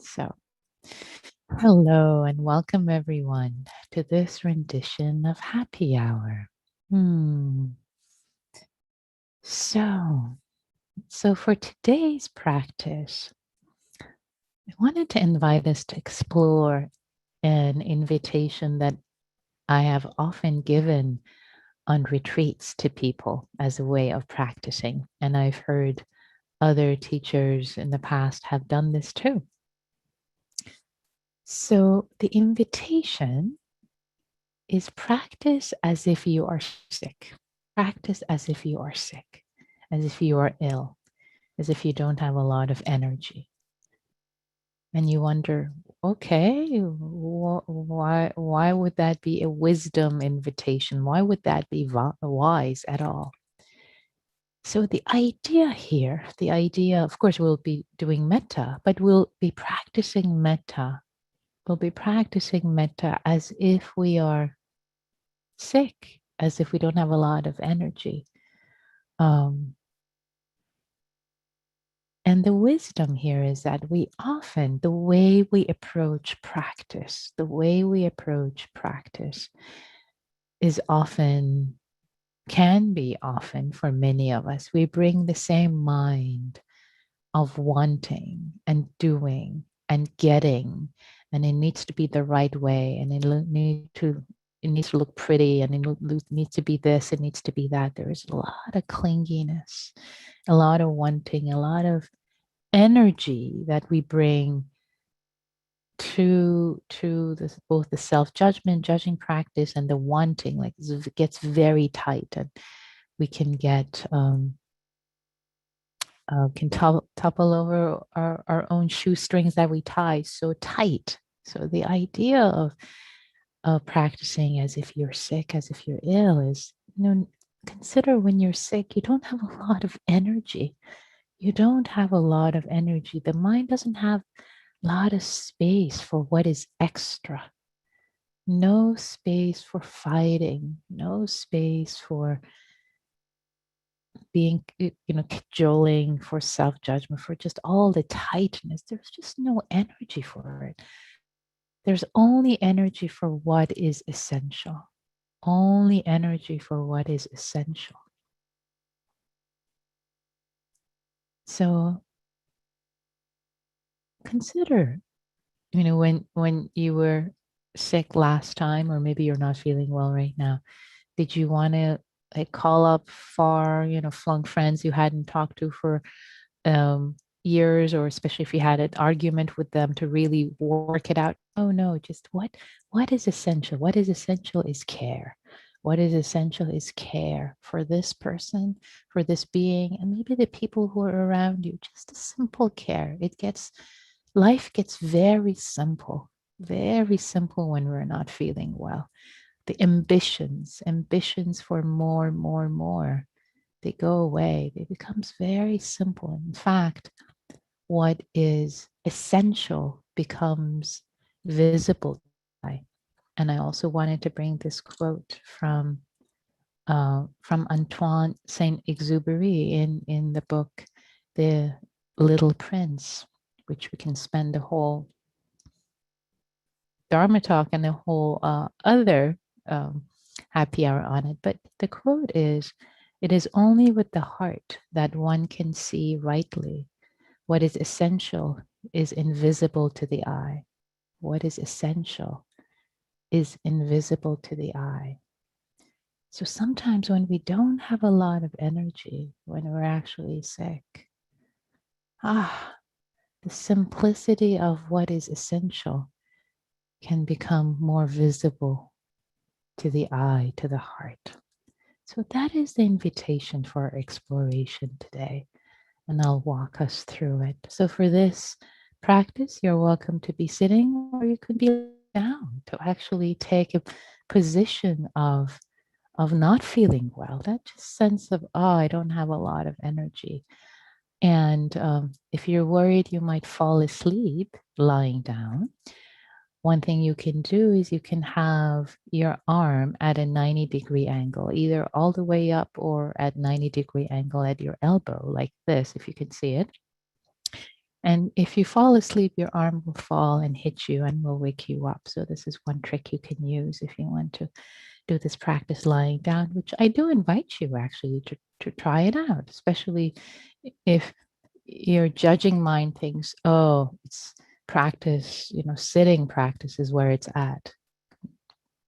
So, hello and welcome everyone to this rendition of Happy Hour. Hmm. So, so for today's practice, I wanted to invite us to explore an invitation that I have often given on retreats to people as a way of practicing. And I've heard other teachers in the past have done this too. So the invitation is practice as if you are sick. Practice as if you are sick, as if you are ill, as if you don't have a lot of energy. And you wonder, okay, why would that be a wisdom invitation? Why would that be wise at all? So the idea here, the idea, of course, we'll be doing metta, but we'll be practicing metta. We'll be practicing metta as if we are sick, as if we don't have a lot of energy. Um, and the wisdom here is that we often, the way we approach practice, is often, can be often for many of us, we bring the same mind of wanting and doing and getting, and it needs to be the right way, and it needs to look pretty, and it needs to be this, it needs to be that. There is a lot of clinginess, a lot of wanting, a lot of energy that we bring to this, both the self-judgment, judging practice, and the wanting. Like it gets very tight, and we can get can topple over our own shoestrings that we tie so tight. So the idea of practicing as if you're sick, as if you're ill, is, consider when you're sick, you don't have a lot of energy. You don't have a lot of energy. The mind doesn't have a lot of space for what is extra. No space for fighting, no space for being, cajoling, for self-judgment, for just all the tightness. There's just no energy for it. There's only energy for what is essential. Only energy for what is essential. So consider, when you were sick last time, or maybe you're not feeling well right now, did you want to call up far, flung friends you hadn't talked to for years, or especially if you had an argument with them, to really work it out? Oh no, just what is essential? What is essential is care. What is essential is care for this person, for this being, and maybe the people who are around you. Just a simple care. Life gets very simple when we're not feeling well. The ambitions for more, more, more, they go away. It becomes very simple. In fact, what is essential becomes visible. And I also wanted to bring this quote from Antoine Saint-Exupéry in the book The Little Prince, which we can spend the whole Dharma talk and the whole other happy hour on it. But the quote is, "It is only with the heart that one can see rightly. What is essential is invisible to the eye. What is essential is invisible to the eye." So sometimes when we don't have a lot of energy, when we're actually sick, the simplicity of what is essential can become more visible to the eye, to the heart. So that is the invitation for our exploration today, and I'll walk us through it. So for this practice, you're welcome to be sitting, or you could be down, to actually take a position of not feeling well, that just sense of, oh, I don't have a lot of energy. And if you're worried you might fall asleep lying down, one thing you can do is you can have your arm at a 90-degree angle, either all the way up or at 90-degree angle at your elbow, like this, if you can see it. And if you fall asleep, your arm will fall and hit you and will wake you up. So this is one trick you can use if you want to do this practice lying down, which I do invite you actually to try it out, especially if your judging mind thinks, oh, it's practice, sitting practice is where it's at.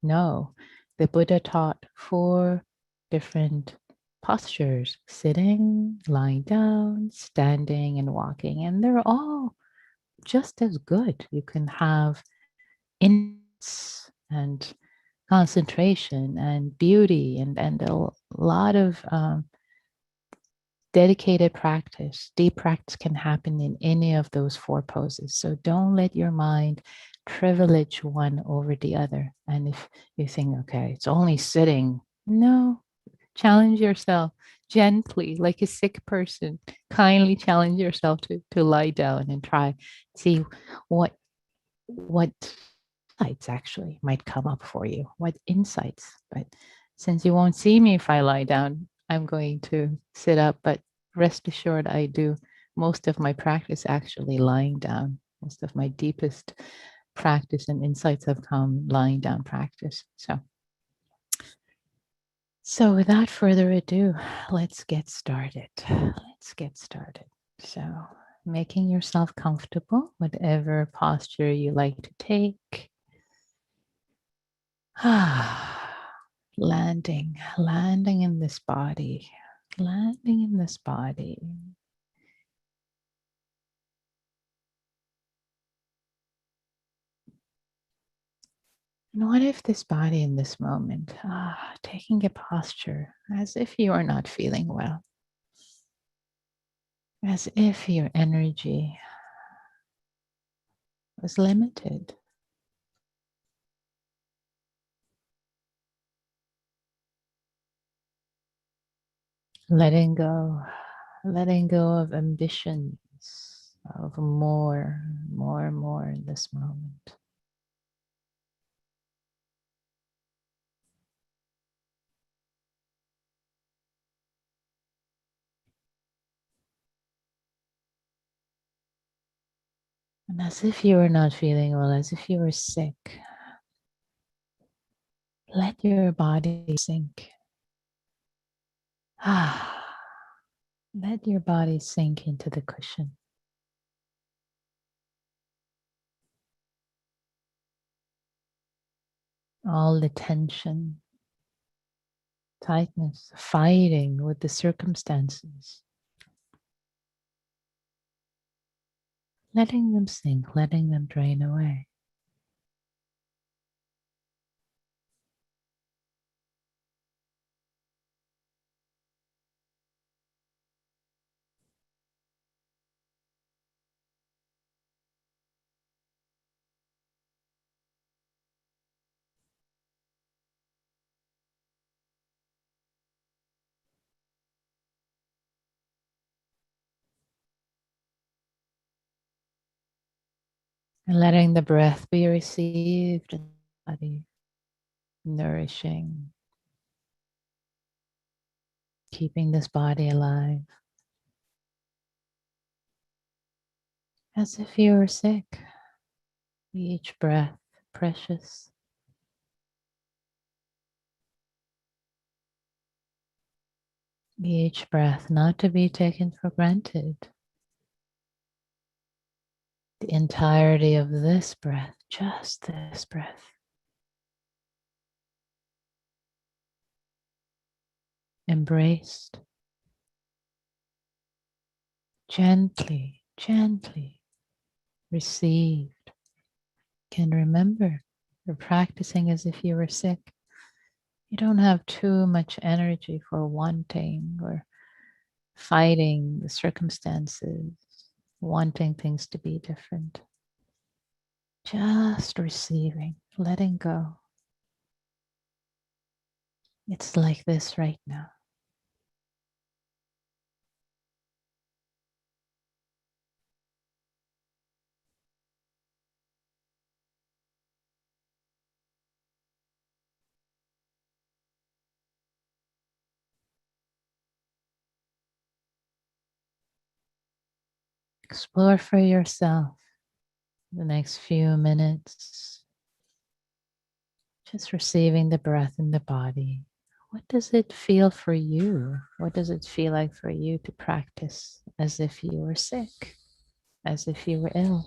No, the Buddha taught 4 different postures: sitting, lying down, standing, and walking. And they're all just as good. You can have insights and concentration and beauty and a lot of dedicated practice. Deep practice can happen in any of those 4 poses. So don't let your mind privilege one over the other. And if you think, okay, it's only sitting, no, challenge yourself gently, like a sick person. Kindly challenge yourself to lie down and try, see what insights actually might come up for you. What insights? But since you won't see me if I lie down, I'm going to sit up. But rest assured, I do most of my practice actually lying down. Most of my deepest practice and insights have come lying down practice. So without further ado, let's get started. Let's get started. So making yourself comfortable, whatever posture you like to take. Landing in this body, landing in this body. And what if this body in this moment, taking a posture as if you are not feeling well, as if your energy was limited. Letting go of ambitions of more in this moment. And as if you were not feeling well, as if you were sick, let your body sink. Let your body sink into the cushion. All the tension, tightness, fighting with the circumstances. Letting them sink, letting them drain away. And letting the breath be received in the body, nourishing, keeping this body alive. As if you were sick, each breath precious. Each breath not to be taken for granted. The entirety of this breath, just this breath, embraced, gently, gently received. Can remember you're practicing as if you were sick. You don't have too much energy for wanting or fighting the circumstances, wanting things to be different. Just receiving, letting go. It's like this right now. Explore for yourself the next few minutes, just receiving the breath in the body. What does it feel for you? What does it feel like for you to practice as if you were sick, as if you were ill?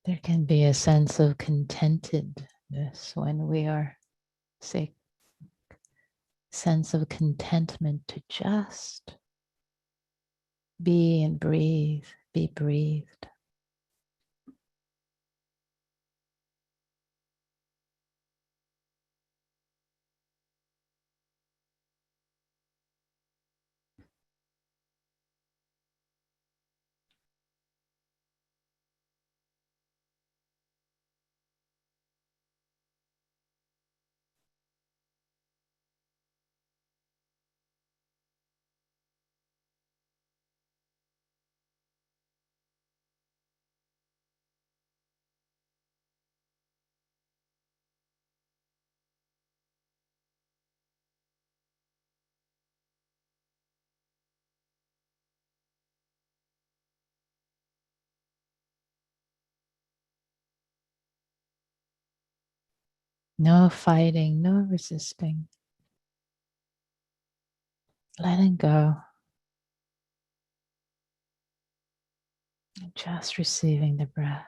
There can be a sense of contentedness when we are sick, sense of contentment to just be and breathe, be breathed. No fighting, no resisting. Letting go. Just receiving the breath.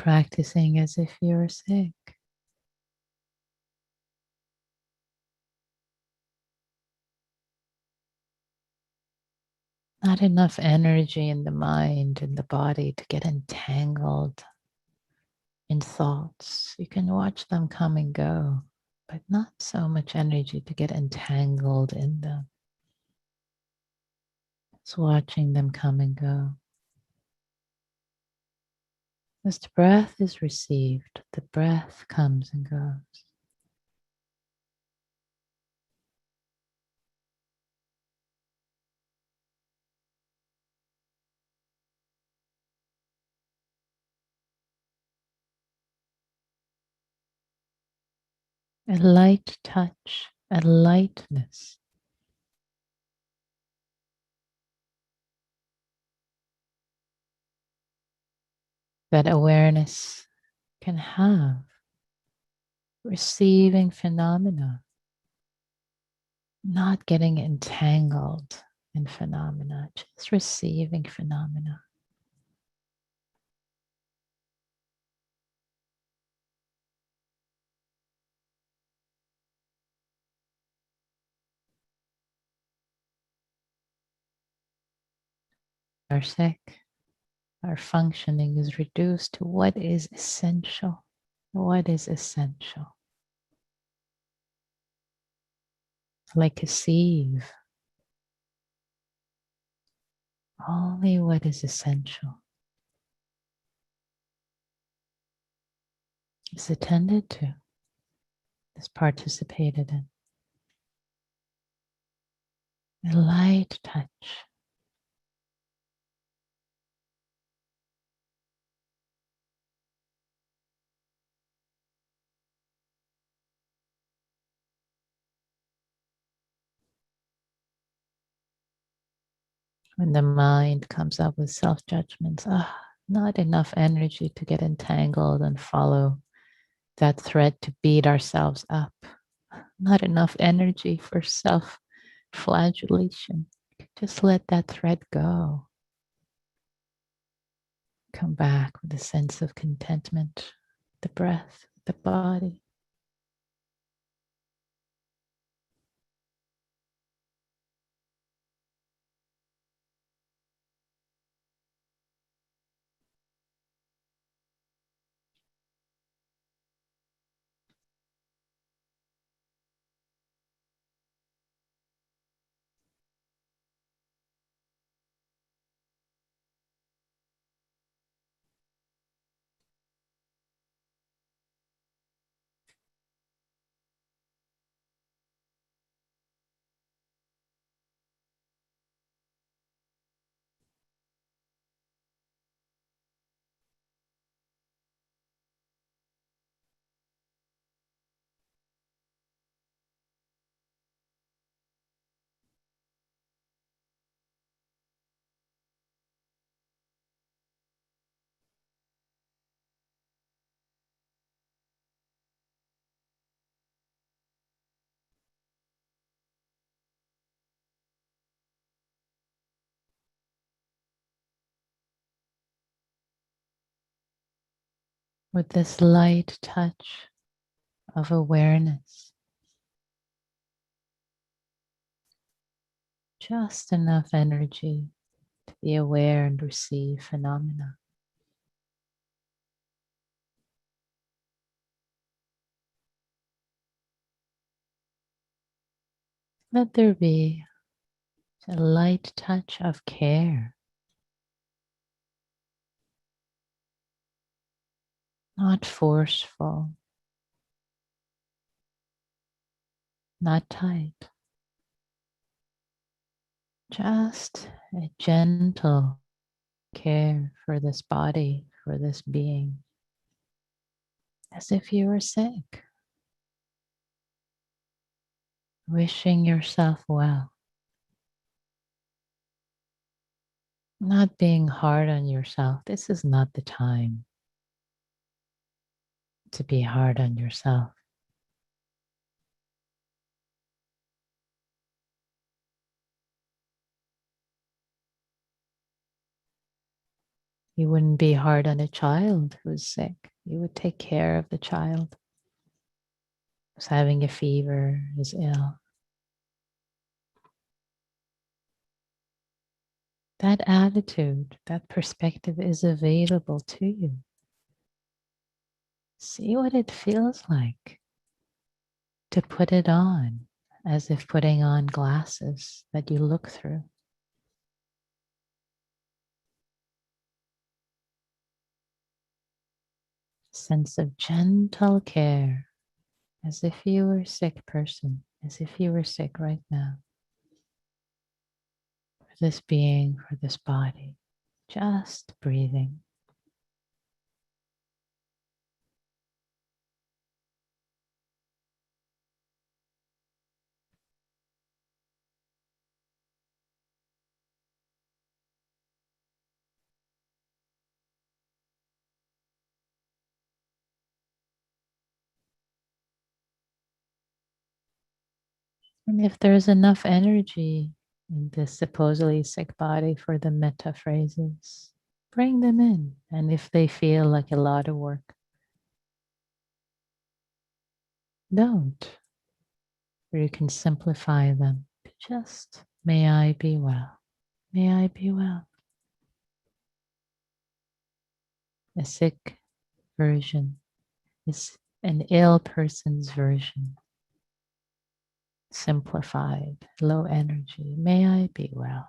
practicing as if you're sick. Not enough energy in the mind and the body to get entangled in thoughts. You can watch them come and go, but not so much energy to get entangled in them. Just watching them come and go. As the breath is received, the breath comes and goes. A light touch, a lightness. That awareness can have, receiving phenomena, not getting entangled in phenomena, just receiving phenomena. Are sick, our functioning is reduced to what is essential. What is essential? Like a sieve, only what is essential is attended to, is participated in. A light touch. When the mind comes up with self-judgments, not enough energy to get entangled and follow that thread to beat ourselves up. Not enough energy for self-flagellation. Just let that thread go. Come back with a sense of contentment, the breath, the body. With this light touch of awareness, just enough energy to be aware and receive phenomena. Let there be a light touch of care, not forceful, not tight, just a gentle care for this body, for this being, as if you were sick, wishing yourself well, not being hard on yourself. This is not the time to be hard on yourself. You wouldn't be hard on a child who's sick. You would take care of the child who's having a fever, is ill. That attitude, that perspective is available to you. See what it feels like to put it on, as if putting on glasses that you look through. Sense of gentle care, as if you were a sick person, as if you were sick right now. For this being, for this body, just breathing. And if there's enough energy in this supposedly sick body for the metta phrases, bring them in. And if they feel like a lot of work, don't. Or you can simplify them. Just, may I be well. May I be well. A sick version is an ill person's version. Simplified, low energy. May I be well.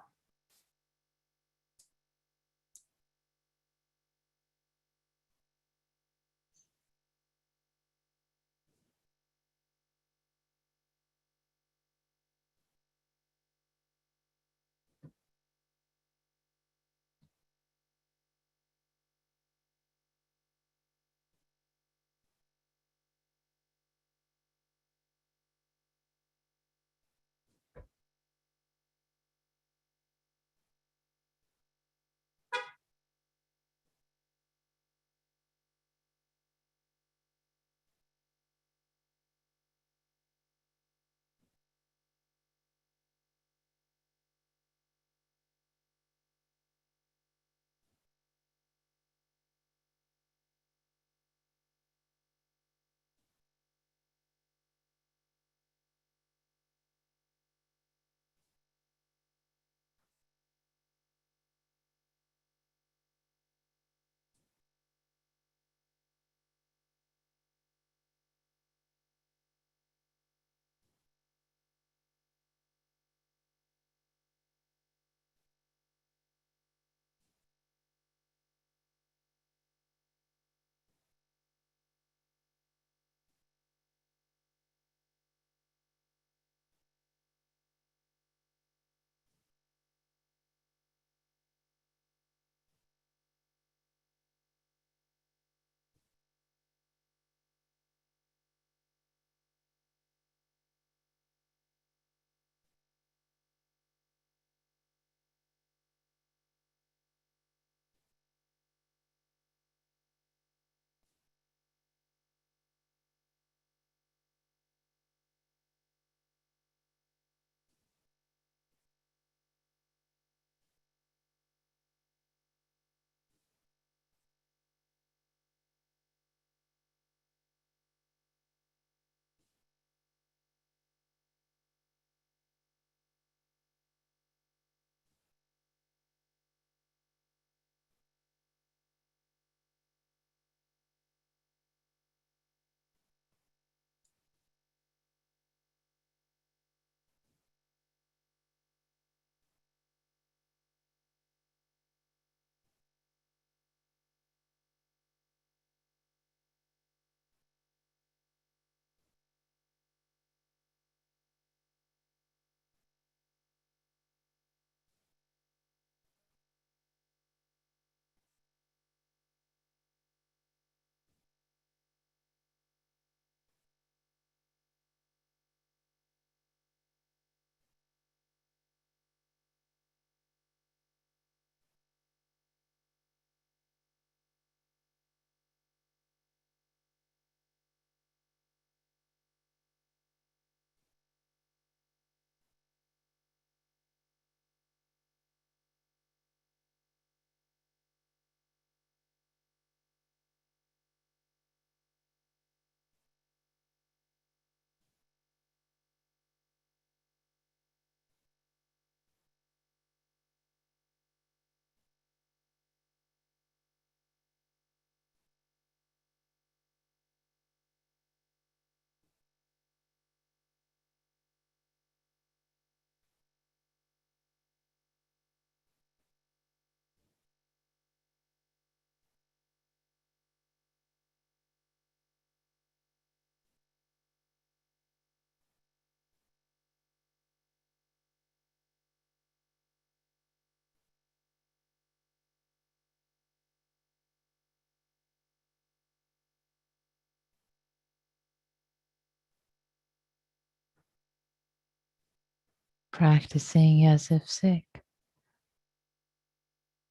practicing as if sick.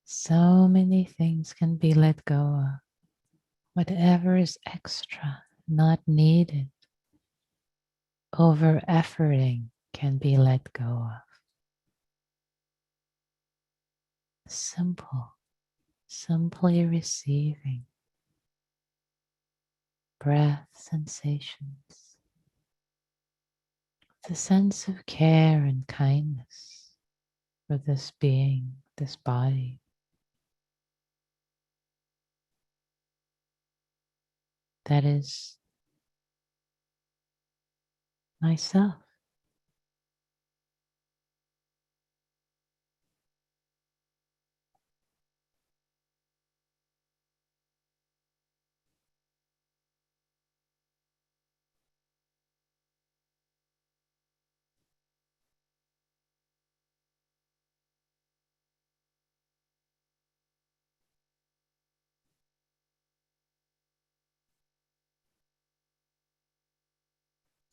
So many things can be let go of. Whatever is extra, not needed, over efforting can be let go of. Simple, simply receiving breath sensations, the sense of care and kindness for this being, this body. That is myself.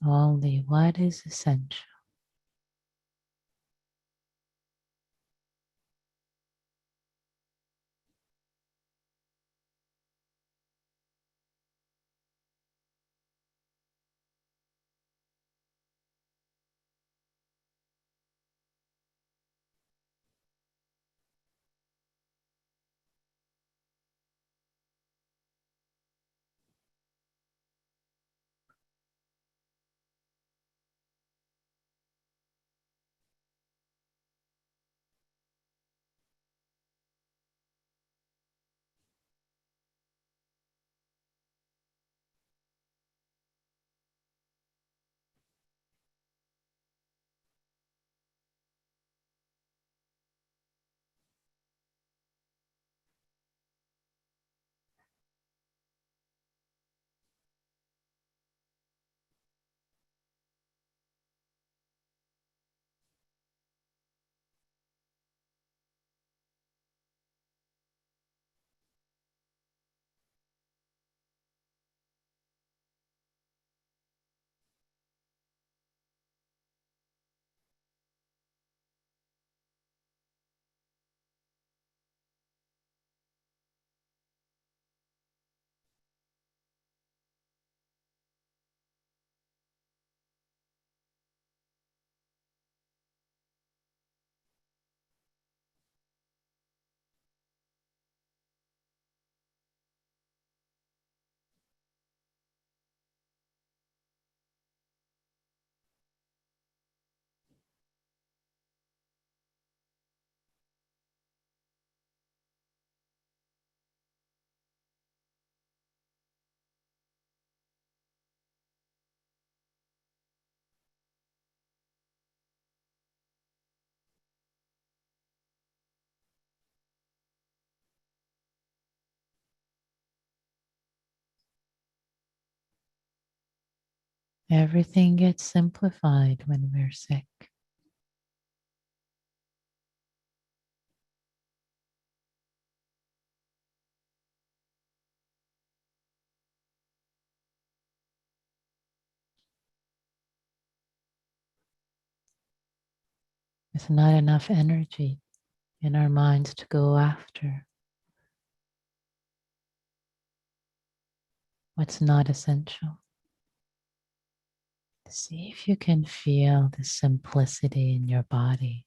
Only what is essential. Everything gets simplified when we're sick. There's not enough energy in our minds to go after what's not essential. See if you can feel the simplicity in your body,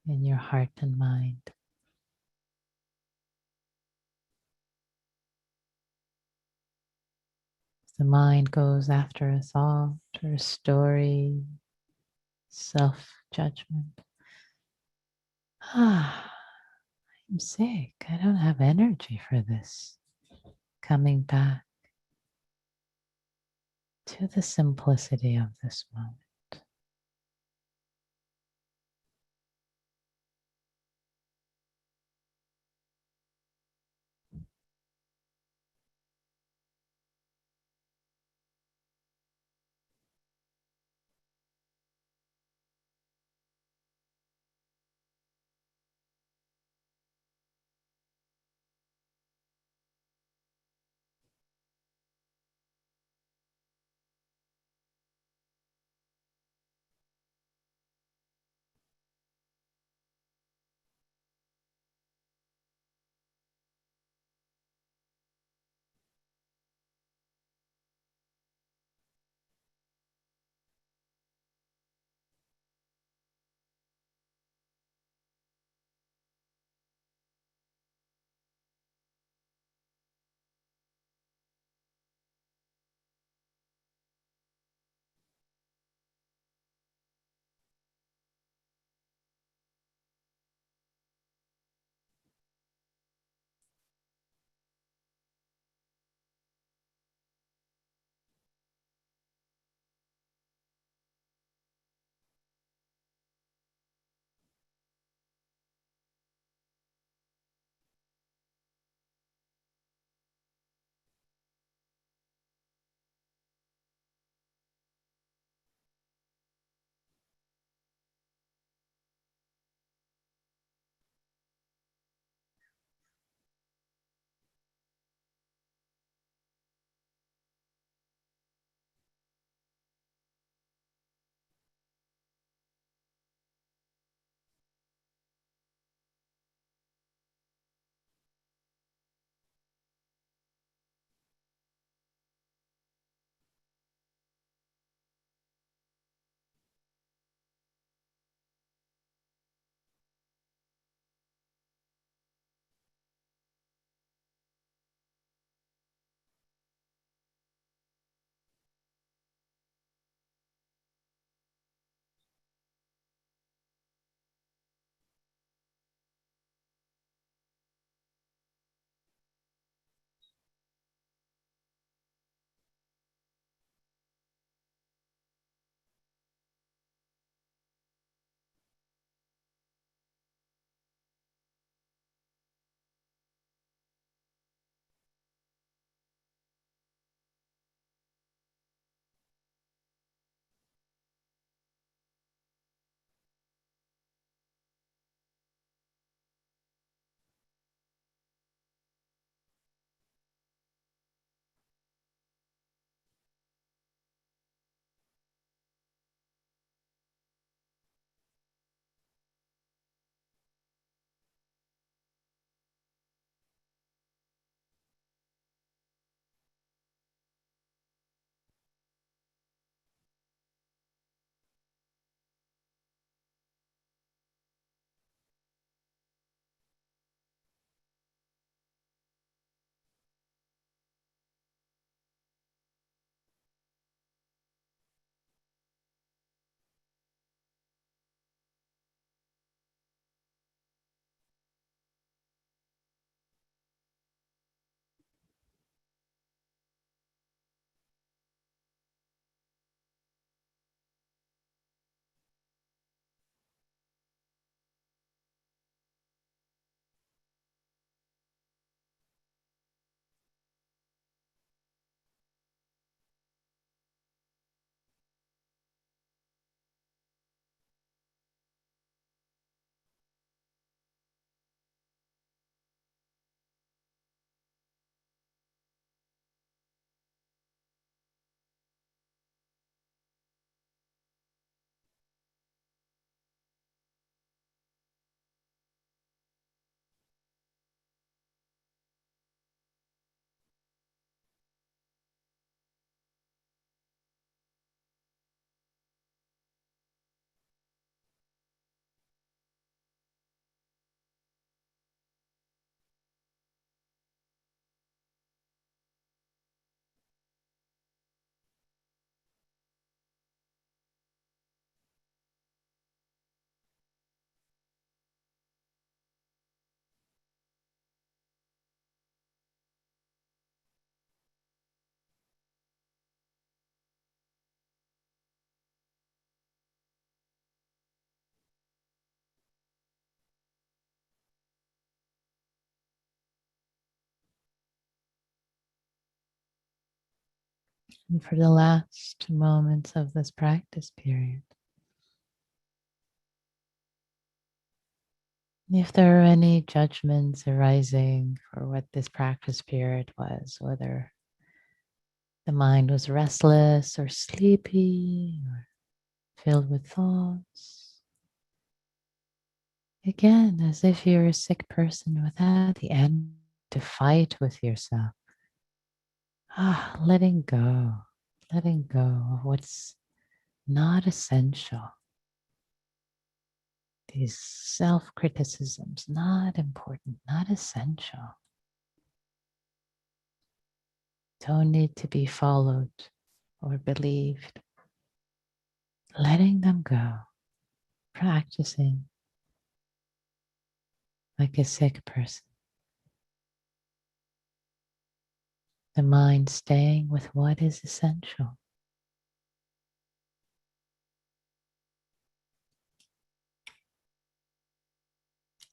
in your heart and mind. The mind goes after a thought or a story, self-judgment. I'm sick. I don't have energy for this. Coming back to the simplicity of this moment. And for the last moments of this practice period, if there are any judgments arising for what this practice period was, whether the mind was restless or sleepy or filled with thoughts, again, as if you're a sick person without the end to fight with yourself. Letting go of what's not essential. These self criticisms, not important, not essential, don't need to be followed or believed. Letting them go, practicing like a sick person. The mind staying with what is essential.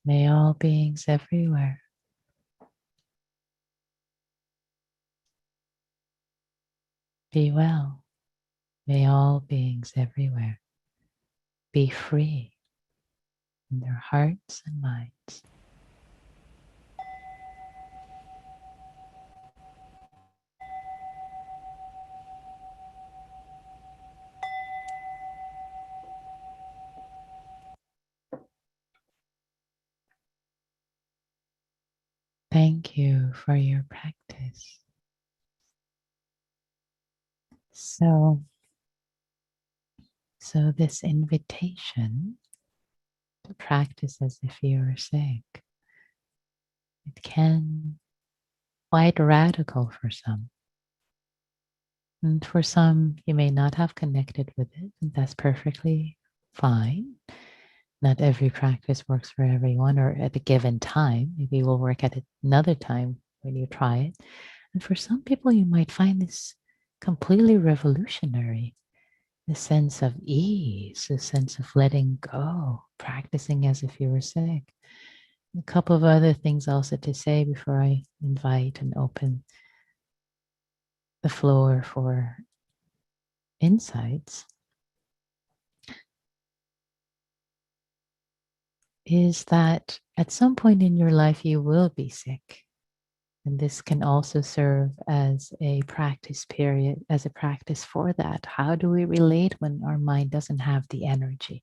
May all beings everywhere be well. May all beings everywhere be free in their hearts and minds. Thank you for your practice. So this invitation to practice as if you were sick, it can quite radical for some. And for some, you may not have connected with it, and that's perfectly fine. Not every practice works for everyone or at a given time. Maybe it will work at another time when you try it. And for some people, you might find this completely revolutionary. The sense of ease, the sense of letting go, practicing as if you were sick. A couple of other things also to say before I invite and open the floor for insights is that at some point in your life you will be sick. And this can also serve as a practice period, as a practice for that. How do we relate when our mind doesn't have the energy?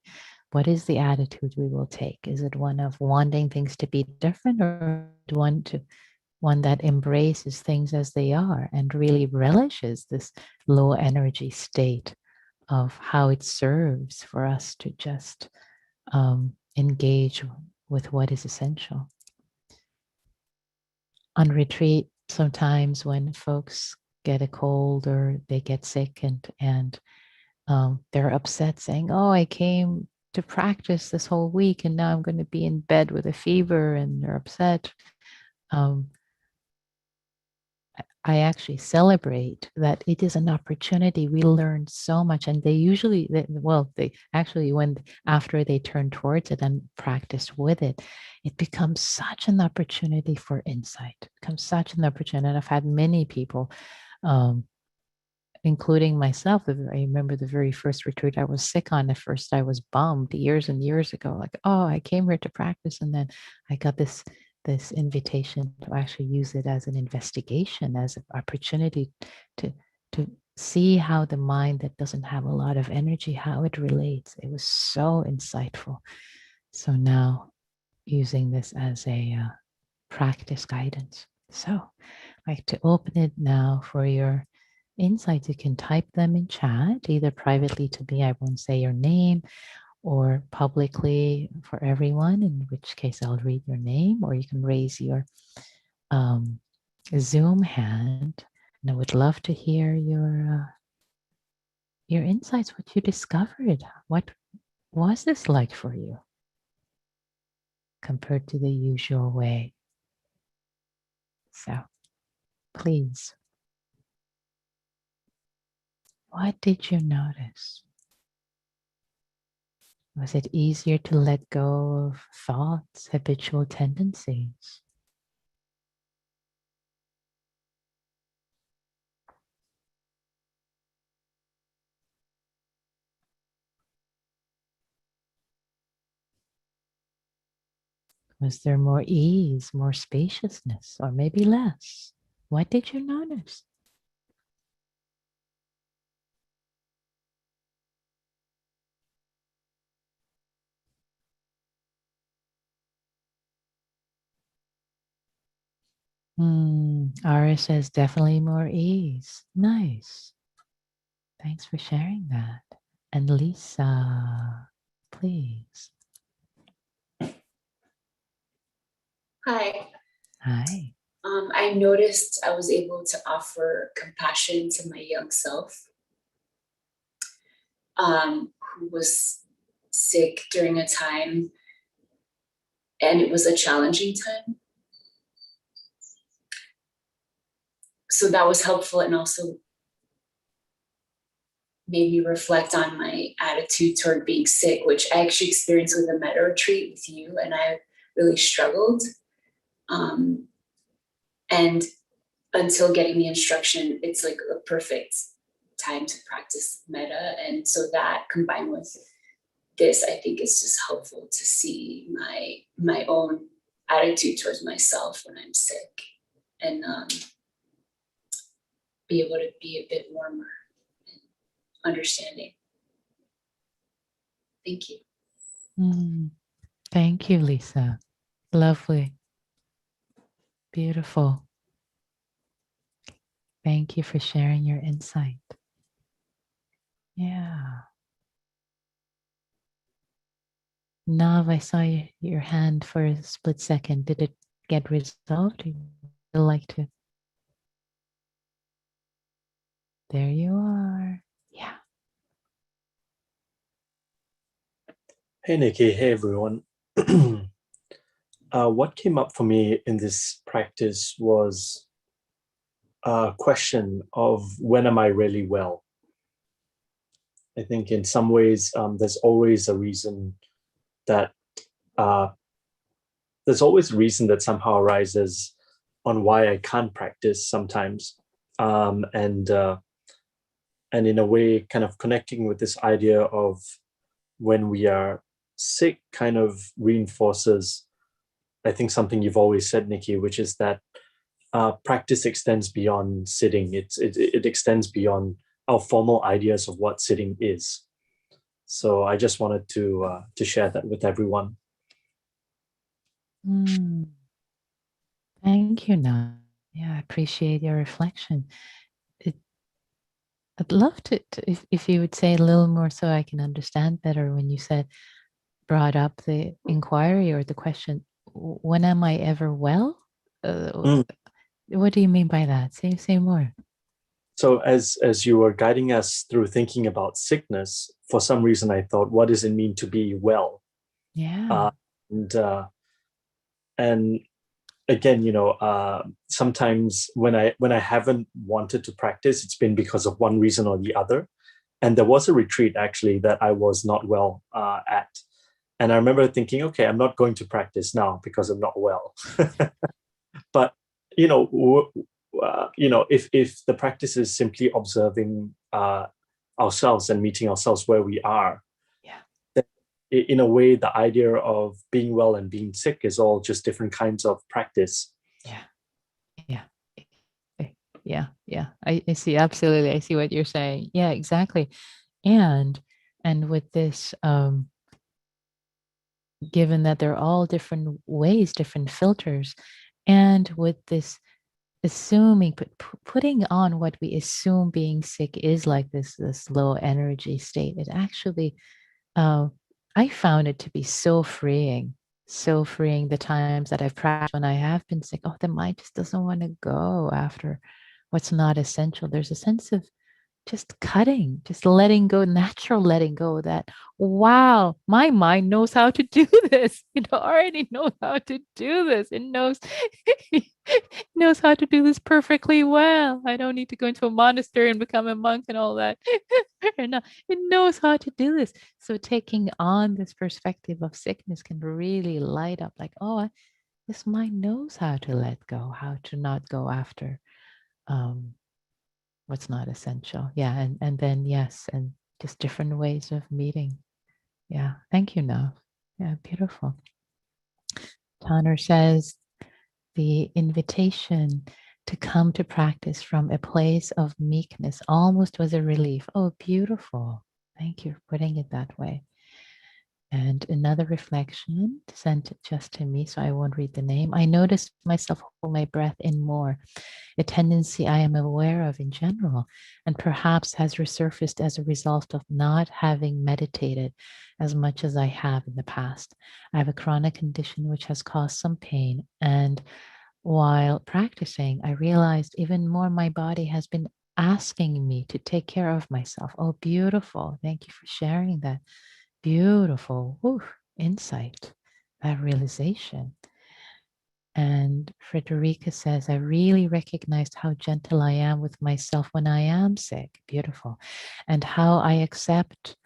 What is the attitude we will take? Is it one of wanting things to be different, or one that embraces things as they are and really relishes this low energy state of how it serves for us to just engage with what is essential? On retreat, sometimes when folks get a cold or they get sick and they're upset saying, oh, I came to practice this whole week and now I'm going to be in bed with a fever, and they're upset. um, I actually celebrate that it is an opportunity. We learn so much, and they usually, they actually, when after they turn towards it and practice with it, it becomes such an opportunity for insight. It becomes such an opportunity. And I've had many people um, including myself. I remember the very first retreat I was sick on. At first, I was bummed years and years ago, like, oh, I came here to practice, and then I got this invitation to actually use it as an investigation, as an opportunity to to see how the mind that doesn't have a lot of energy, how it relates. It was so insightful. So now using this as a practice guidance. So I'd like to open it now for your insights. You can type them in chat, either privately to me, I won't say your name, or publicly for everyone, in which case I'll read your name, or you can raise your Zoom hand. And I would love to hear your insights, what you discovered. What was this like for you compared to the usual way? So please, what did you notice? Was it easier to let go of thoughts, habitual tendencies? Was there more ease, more spaciousness, or maybe less? What did you notice? Ara says definitely more ease. Nice. Thanks for sharing that. And Lisa, please. Hi. Hi. I noticed I was able to offer compassion to my young self, who was sick during a time, and it was a challenging time. So that was helpful, and also made me reflect on my attitude toward being sick, which I actually experienced with a meta retreat with you, and I really struggled. And until getting the instruction, it's like a perfect time to practice meta. And so that combined with this, I think is just helpful to see my own attitude towards myself when I'm sick, and be able to be a bit warmer and understanding. Thank you. Thank you, Lisa. Lovely. Beautiful. Thank you for sharing your insight. Yeah. Nav, I saw your hand for a split second. Did it get resolved? Would you like to? There you are. Yeah. Hey, Nikki. Hey, everyone. What came up for me in this practice was a question of when am I really well? I think in some ways, there's always a reason that somehow arises on why I can't practice sometimes, and in a way, kind of connecting with this idea of when we are sick, kind of reinforces, I think, something you've always said, Nikki, which is that practice extends beyond sitting. It extends beyond our formal ideas of what sitting is. So I just wanted to share that with everyone. Thank you, Nav. Yeah, I appreciate your reflection. I'd love to if you would say a little more so I can understand better when you brought up the inquiry or the question, when am I ever well? What do you mean by that? Say more. So as you were guiding us through thinking about sickness, for some reason I thought, what does it mean to be well? Yeah. And again, sometimes when I haven't wanted to practice, it's been because of one reason or the other. And there was a retreat actually that I was not well at. And I remember thinking, okay, I'm not going to practice now because I'm not well. But if the practice is simply observing ourselves and meeting ourselves where we are, then in a way, the idea of being well and being sick is all just different kinds of practice. Yeah. I see. Absolutely. I see what you're saying. Yeah, exactly. And with this, given that they're all different ways, different filters, and with this assuming, putting on what we assume being sick is like this low energy state, it actually, I found it to be so freeing the times that I've practiced when I have been sick. Oh, the mind just doesn't want to go after what's not essential. There's a sense of just cutting, just letting go, natural letting go that, wow, my mind knows how to do this. It already knows how to do this. It knows, knows how to do this perfectly well. I don't need to go into a monastery and become a monk and all that. No, it knows how to do this. So taking on this perspective of sickness can really light up like, oh, this mind knows how to let go, how to not go after what's not essential. Yeah. And then, yes, and just different ways of meeting. Yeah. Thank you, Nav. Yeah. Beautiful. Tanner says the invitation to come to practice from a place of meekness almost was a relief. Oh, beautiful. Thank you for putting it that way. And another reflection sent just to me, so I won't read the name. I noticed myself hold my breath in more, a tendency I am aware of in general, and perhaps has resurfaced as a result of not having meditated as much as I have in the past. I have a chronic condition which has caused some pain, and while practicing, I realized even more my body has been asking me to take care of myself. Oh, beautiful. Thank you for sharing that. Beautiful. Woo, insight, that realization. And Frederica says, I really recognized how gentle I am with myself when I am sick. Beautiful. And how I accept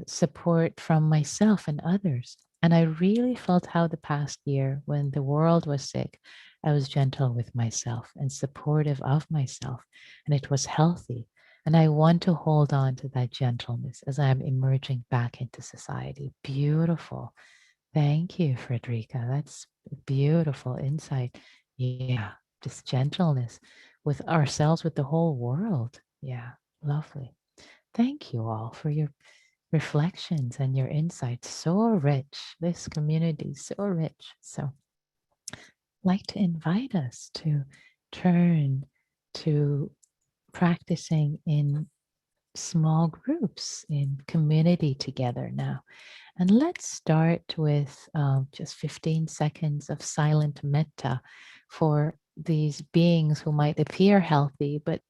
support from myself and others. And I really felt how the past year, when the world was sick, I was gentle with myself and supportive of myself. And it was healthy. And I want to hold on to that gentleness as I'm emerging back into society. Beautiful. Thank you, Frederica. That's a beautiful insight. Yeah, just gentleness with ourselves, with the whole world. Yeah, lovely. Thank you all for your reflections and your insights. So rich. This community is so rich. So I'd like to invite us to turn to practicing in small groups, in community together now. And let's start with just 15 seconds of silent metta for these beings who might appear healthy, but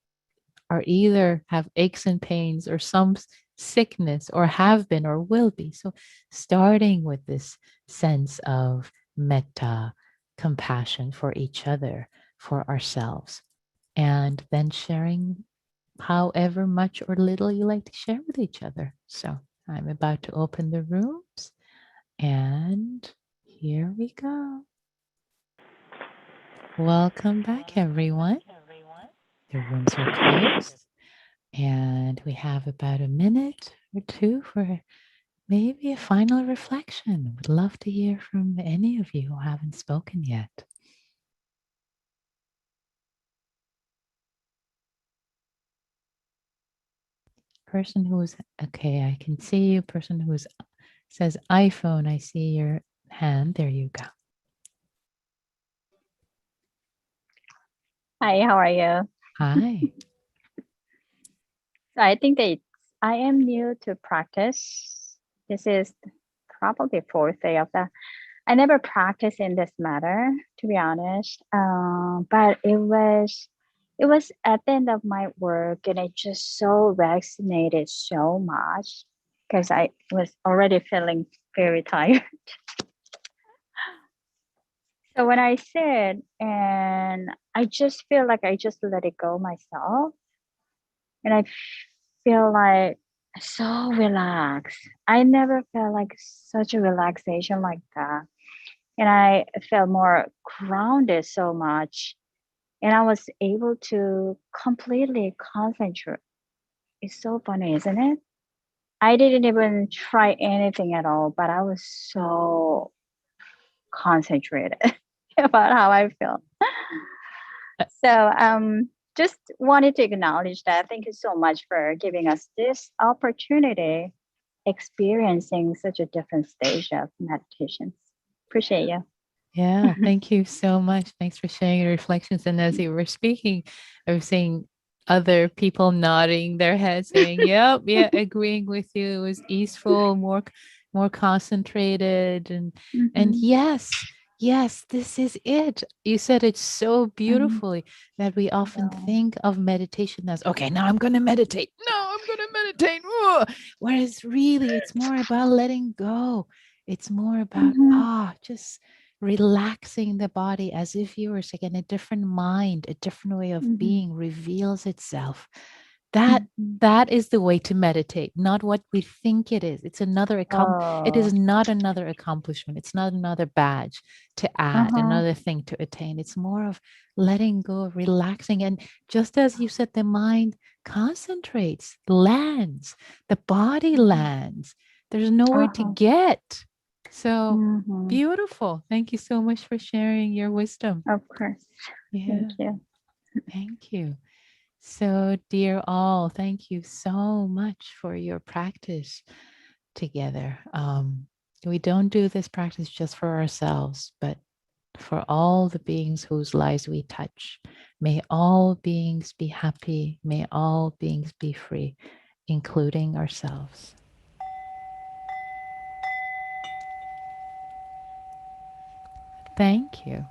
are either have aches and pains or some sickness or have been or will be. So starting with this sense of metta, compassion for each other, for ourselves, and then sharing however much or little you like to share with each other. So I'm about to open the rooms and here we go. Welcome back, everyone. The rooms are closed. And we have about a minute or two for maybe a final reflection. Would love to hear from any of you who haven't spoken yet. Person who's okay, I can see you. Person who's says iPhone, I see your hand. There you go. Hi, how are you? Hi. So I think that I am new to practice. This is probably fourth day of that. I never practiced in this matter, to be honest. But it was at the end of my work, and it just so resonated so much because I was already feeling very tired. So when I sit and I just feel like I just let it go myself, and I feel like so relaxed. I never felt like such a relaxation like that. And I felt more grounded so much. And I was able to completely concentrate. It's so funny, isn't it? I didn't even try anything at all, but I was so concentrated about how I feel. So just wanted to acknowledge that. Thank you so much for giving us this opportunity, experiencing such a different stage of meditation. Appreciate you. Yeah, thank you so much. Thanks for sharing your reflections. And as you were speaking, I was seeing other people nodding their heads, saying, "Yep, yeah, agreeing with you." It was easeful, more concentrated, and yes, yes, this is it. You said it so beautifully that we often think of meditation as, okay, now I'm going to meditate. No, I'm going to meditate. Whereas really, it's more about letting go. It's more about just relaxing the body as if you were sick, and a different mind, a different way of being reveals itself. That is the way to meditate, not what we think it is. It's another it is not another accomplishment. It's not another badge to add, another thing to attain. It's more of letting go, relaxing. And just as you said, the mind concentrates, lands, the body lands. There's nowhere to get. So Mhm. beautiful. Thank you so much for sharing your wisdom. Of course. Yeah, Thank you. thank you. So, dear all, thank you so much for your practice together. We don't do this practice just for ourselves, but for all the beings whose lives we touch. May all beings be happy. May all beings be free, including ourselves. Thank you.